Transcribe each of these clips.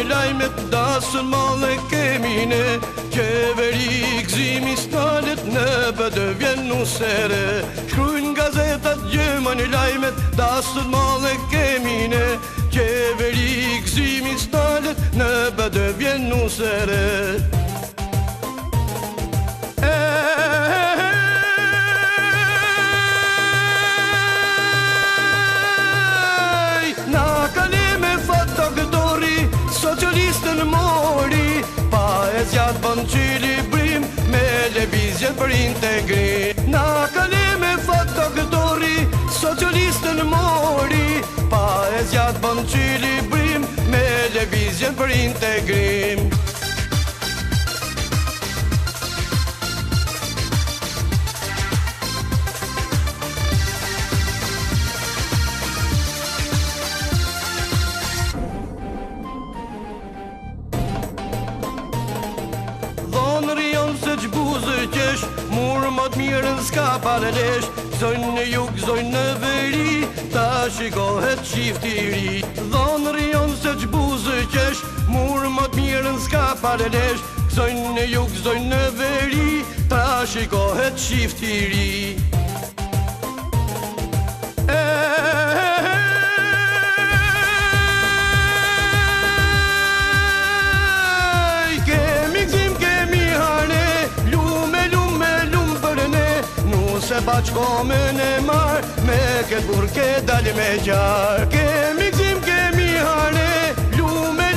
lajmet dasën male kemi ne. Qeveri gzimi stalet në bëdë vjen nusere. Shkrujnë gazetat gjëmani lajmet dasën male kemi ne. Qeveri gzimi stalet në bëdë vjen nusere. Socialistën mori, pa e zjatë bën qili brim, me levizjen për integrim. Na kale me fotokëtori, socialistën mori, pa e zjatë bën qili brim, me levizjen për integrim. Se gjbuzë qesh, murë më të mirën s'ka paralesh. Zojnë në jug, zojnë në veri, ta shikohet qifti ri. Dhonë rion se gjbuzë qesh, murë më të mirën s'ka paralesh. Zojnë në jug, zojnë në veri, ta shikohet qifti ri. Se baqkomen e marë, me këtë burke dali me gjarë. Kemi gzim, kemi hane, lume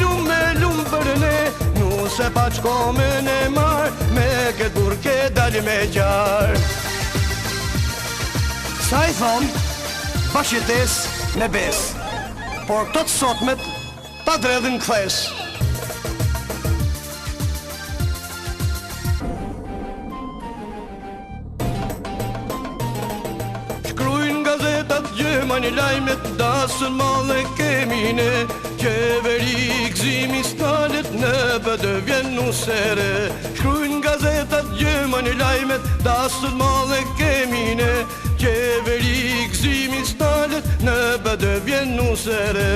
për ne. Nu se baqkomen e marë, me këtë burke dali me gjarë. Sa i thonë, bashkëtes me bes, por këtë sotmet ta dredhin kles. Gjëmani lajmet dasën male kemi ne. Qeveri gzimi stalet në bëdë vjen nusere. Shkrujnë gazetat gjëmani lajmet dasën male kemi ne. Qeveri gzimi stalet në bëdë vjen nusere.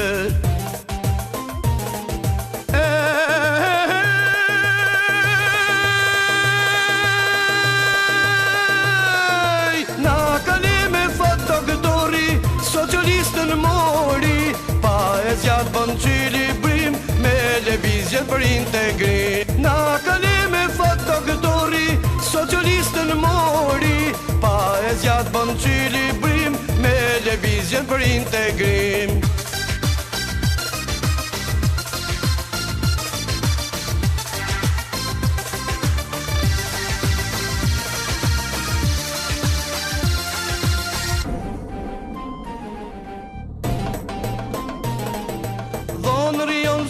Socialistën mori, pa e zjatë bën qili brim, me levizjen për integrim. Na kale me fotokëtori, socialistën mori, pa e zjatë bën qili brim, me levizjen për integrim.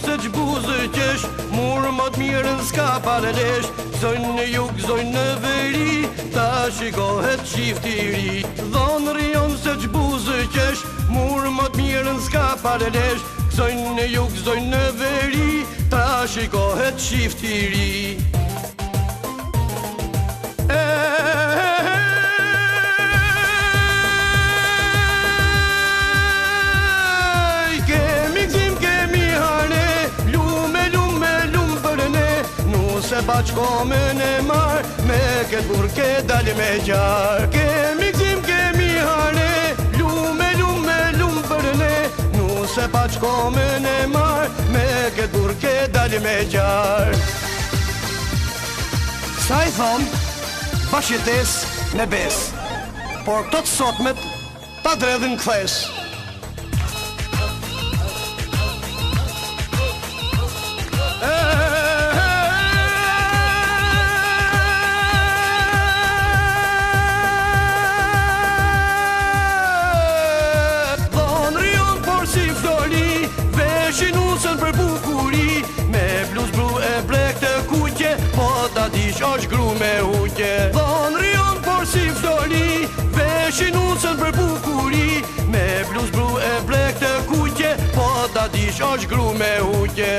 Se gjbuzë qesh, murë më të mirën s'ka paralesh. Zojnë në jug, zojnë në veri, ta shikohet qifti ri. Dhonë rion se gjbuzë qesh, murë më të mirën s'ka paralesh. Zojnë në jug, zojnë në veri, ta shikohet qifti ri. Se baqkomen e marë, me këtë burke dali me gjarë. Kemi gzim, kemi hane, lume për ne. Nu se baqkomen e marë, me këtë burke dali me gjarë. Sa i thonë, bashkëtes me bes, por këtë sotmet ta dredhin kles. Shinusën për bukuri, me bluz blu e blek të kuqe, po ta dish është gru me uqe. Dhonë rion por si vdoli, veshinusën për bukuri, me bluz blu e blek të kuqe, po ta dish është gru me uqe.